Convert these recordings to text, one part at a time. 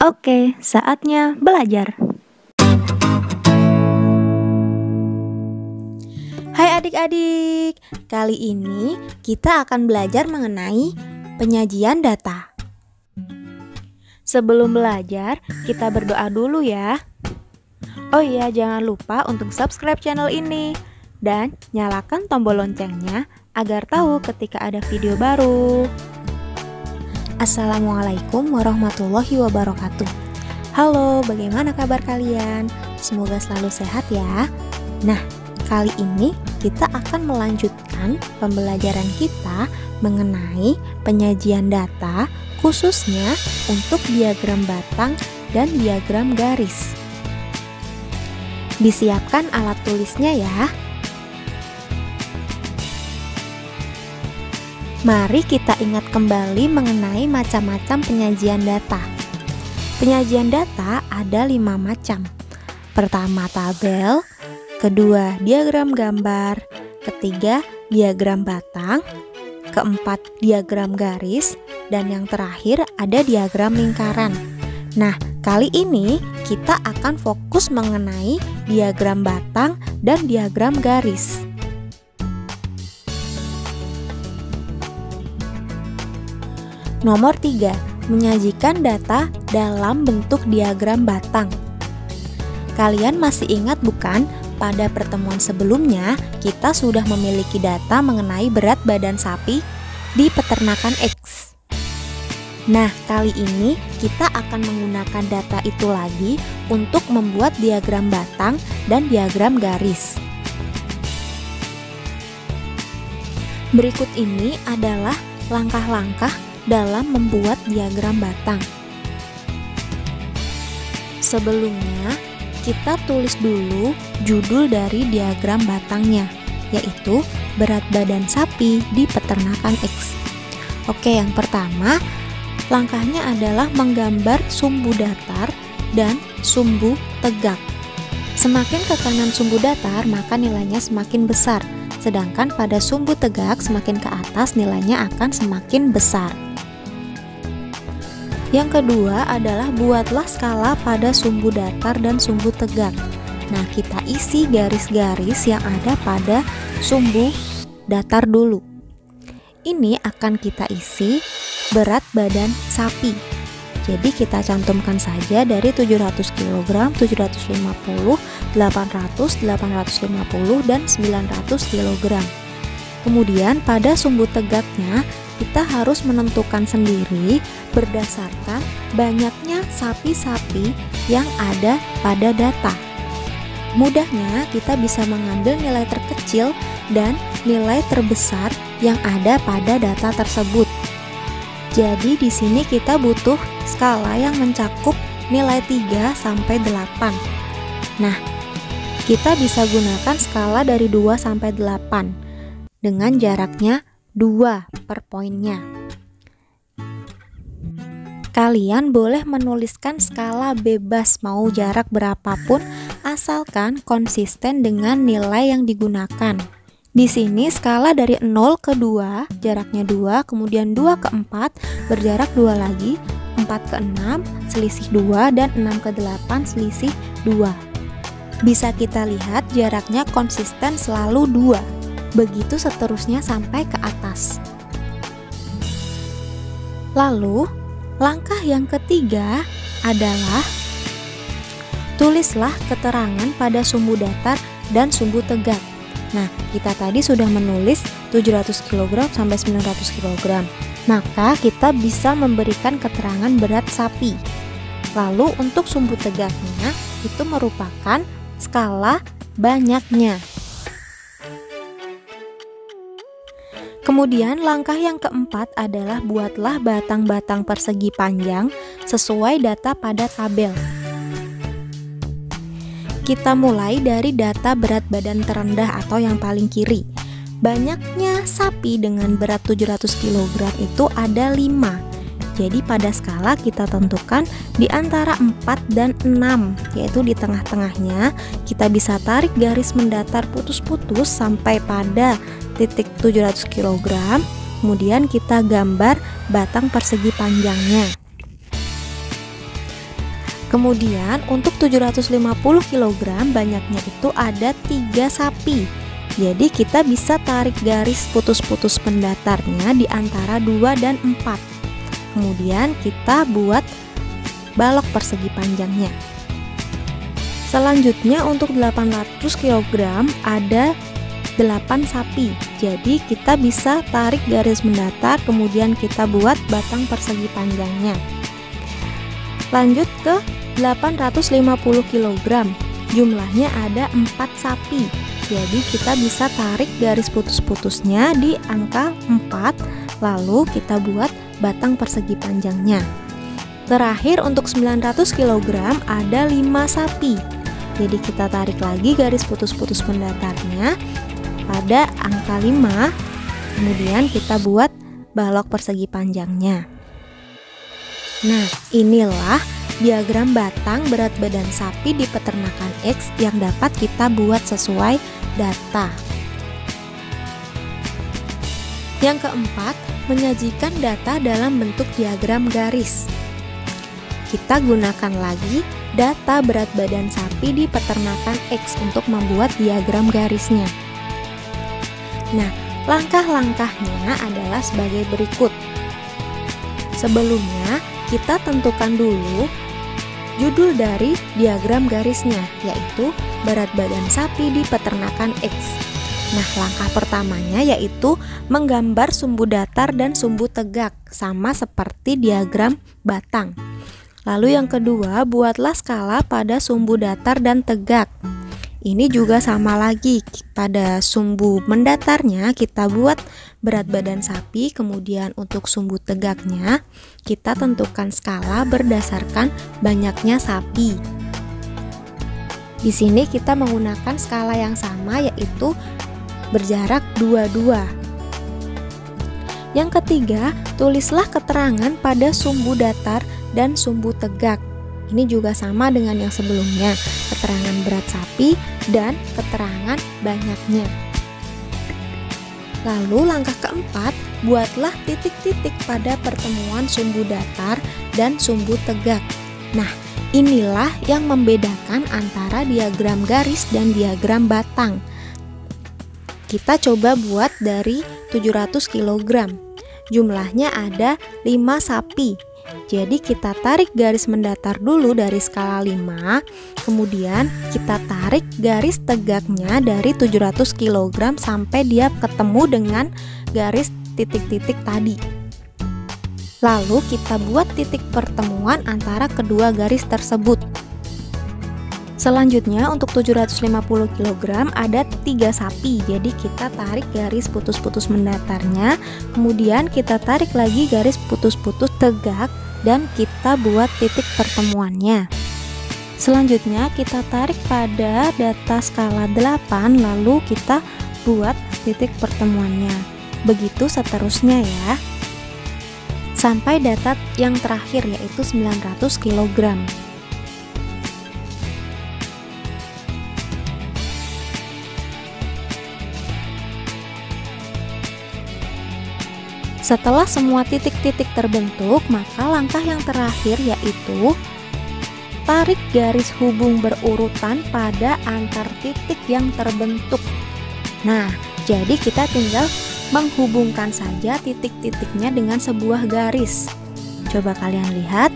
Oke, saatnya belajar. Hai adik-adik, kali ini kita akan belajar mengenai penyajian data. Sebelum belajar, kita berdoa dulu ya. Oh iya, jangan lupa untuk subscribe channel ini dan nyalakan tombol loncengnya agar tahu ketika ada video baru. Assalamualaikum warahmatullahi wabarakatuh. Halo, bagaimana kabar kalian? Semoga selalu sehat ya. Nah, kali ini kita akan melanjutkan pembelajaran kita mengenai penyajian data, khususnya untuk diagram batang dan diagram garis. Disiapkan alat tulisnya ya. Mari kita ingat kembali mengenai macam-macam penyajian data. Penyajian data ada 5 macam. Pertama tabel, kedua diagram gambar, ketiga diagram batang, keempat diagram garis, dan yang terakhir ada diagram lingkaran. Nah, kali ini kita akan fokus mengenai diagram batang dan diagram garis. Nomor 3, menyajikan data dalam bentuk diagram batang. Kalian masih ingat bukan? Pada pertemuan sebelumnya, kita sudah memiliki data mengenai berat badan sapi di peternakan X. Nah, kali ini kita akan menggunakan data itu lagi untuk membuat diagram batang dan diagram garis. Berikut ini adalah langkah-langkah dalam membuat diagram batang. Sebelumnya, kita tulis dulu judul dari diagram batangnya, yaitu berat badan sapi di peternakan X. Oke, yang pertama, langkahnya adalah menggambar sumbu datar dan sumbu tegak. Semakin ke kanan sumbu datar, maka nilainya semakin besar, sedangkan pada sumbu tegak semakin ke atas nilainya akan semakin besar. Yang kedua adalah buatlah skala pada sumbu datar dan sumbu tegak. Nah, kita isi garis-garis yang ada pada sumbu datar dulu. Ini akan kita isi berat badan sapi. Jadi kita cantumkan saja dari 700 kg, 750, 800, 850, dan 900 kg. Kemudian pada sumbu tegaknya kita harus menentukan sendiri berdasarkan banyaknya sapi-sapi yang ada pada data. Mudahnya kita bisa mengambil nilai terkecil dan nilai terbesar yang ada pada data tersebut. Jadi di sini kita butuh skala yang mencakup nilai 3 sampai 8. Nah, kita bisa gunakan skala dari 2 sampai 8 dengan jaraknya 2 per poinnya. Kalian boleh menuliskan skala bebas mau jarak berapapun asalkan konsisten dengan nilai yang digunakan. Di sini skala dari 0 ke 2 jaraknya 2, kemudian 2 ke 4 berjarak 2 lagi, 4 ke 6 selisih 2, dan 6 ke 8 selisih 2. Bisa kita lihat jaraknya konsisten selalu 2. Begitu seterusnya sampai ke atas. Lalu, langkah yang ketiga adalah tulislah keterangan pada sumbu datar dan sumbu tegak. Nah, kita tadi sudah menulis 700 kg sampai 900 kg. Maka kita bisa memberikan keterangan berat sapi. Lalu untuk sumbu tegaknya itu merupakan skala banyaknya. Kemudian langkah yang keempat adalah buatlah batang-batang persegi panjang sesuai data pada tabel. Kita mulai dari data berat badan terendah atau yang paling kiri. Banyaknya sapi dengan berat 700 kg itu ada 5. Jadi pada skala kita tentukan di antara 4 dan 6, yaitu di tengah-tengahnya kita bisa tarik garis mendatar putus-putus sampai pada titik 700 kg. Kemudian kita gambar batang persegi panjangnya. Kemudian untuk 750 kg banyaknya itu ada 3 sapi. Jadi kita bisa tarik garis putus-putus pendatarnya di antara 2 dan 4. Kemudian kita buat balok persegi panjangnya. Selanjutnya untuk 800 kg ada 8 sapi. Jadi kita bisa tarik garis mendatar, kemudian kita buat batang persegi panjangnya. Lanjut ke 850 kg. Jumlahnya ada 4 sapi. Jadi kita bisa tarik garis putus-putusnya di angka 4, lalu kita buat batang persegi panjangnya. Terakhir untuk 900 kg ada 5 sapi. Jadi kita tarik lagi garis putus-putus pendatarnya pada angka 5, kemudian kita buat balok persegi panjangnya. Nah, inilah diagram batang berat badan sapi di peternakan X yang dapat kita buat sesuai data. Yang keempat, menyajikan data dalam bentuk diagram garis. Kita gunakan lagi data berat badan sapi di peternakan X untuk membuat diagram garisnya. Nah, langkah-langkahnya adalah sebagai berikut. Sebelumnya, kita tentukan dulu judul dari diagram garisnya, yaitu berat badan sapi di peternakan X. Nah, langkah pertamanya yaitu menggambar sumbu datar dan sumbu tegak, sama seperti diagram batang. Lalu yang kedua, buatlah skala pada sumbu datar dan tegak. Ini juga sama lagi, pada sumbu mendatarnya kita buat berat badan sapi, kemudian untuk sumbu tegaknya kita tentukan skala berdasarkan banyaknya sapi. Di sini kita menggunakan skala yang sama, yaitu berjarak 2-2. Yang ketiga, tulislah keterangan pada sumbu datar dan sumbu tegak. Ini juga sama dengan yang sebelumnya, keterangan berat sapi dan keterangan banyaknya. Lalu langkah keempat, buatlah titik-titik pada pertemuan sumbu datar dan sumbu tegak. Nah, inilah yang membedakan antara diagram garis dan diagram batang. Kita coba buat dari 700 kg. Jumlahnya ada 5 sapi. Jadi kita tarik garis mendatar dulu dari skala 5, kemudian kita tarik garis tegaknya dari 700 kg sampai dia ketemu dengan garis titik-titik tadi. Lalu kita buat titik pertemuan antara kedua garis tersebut. Selanjutnya untuk 750 kg ada 3 sapi. Jadi kita tarik garis putus-putus mendatarnya, kemudian kita tarik lagi garis putus-putus tegak dan kita buat titik pertemuannya. Selanjutnya kita tarik pada data skala 8, lalu kita buat titik pertemuannya. Begitu seterusnya ya, sampai data yang terakhir yaitu 900 kg. Setelah semua titik-titik terbentuk, maka langkah yang terakhir yaitu tarik garis hubung berurutan pada antar titik yang terbentuk. Nah, jadi kita tinggal menghubungkan saja titik-titiknya dengan sebuah garis. Coba kalian lihat.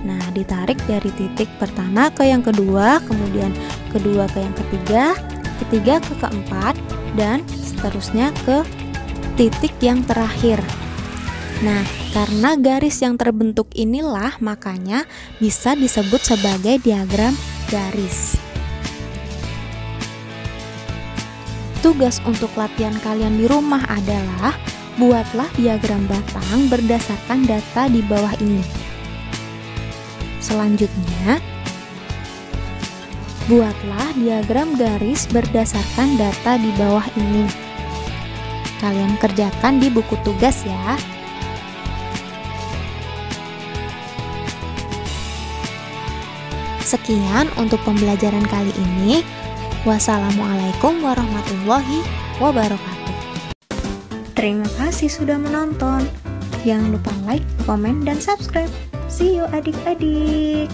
Nah, ditarik dari titik pertama ke yang kedua, kemudian kedua ke yang ketiga, ketiga ke keempat, dan seterusnya ke titik yang terakhir. Nah, karena garis yang terbentuk inilah makanya bisa disebut sebagai diagram garis. Tugas untuk latihan kalian di rumah adalah buatlah diagram batang berdasarkan data di bawah ini. Selanjutnya, buatlah diagram garis berdasarkan data di bawah ini. Kalian kerjakan di buku tugas ya. Sekian untuk pembelajaran kali ini. Wassalamualaikum warahmatullahi wabarakatuh. Terima kasih sudah menonton. Jangan lupa like, komen, dan subscribe. See you adik-adik.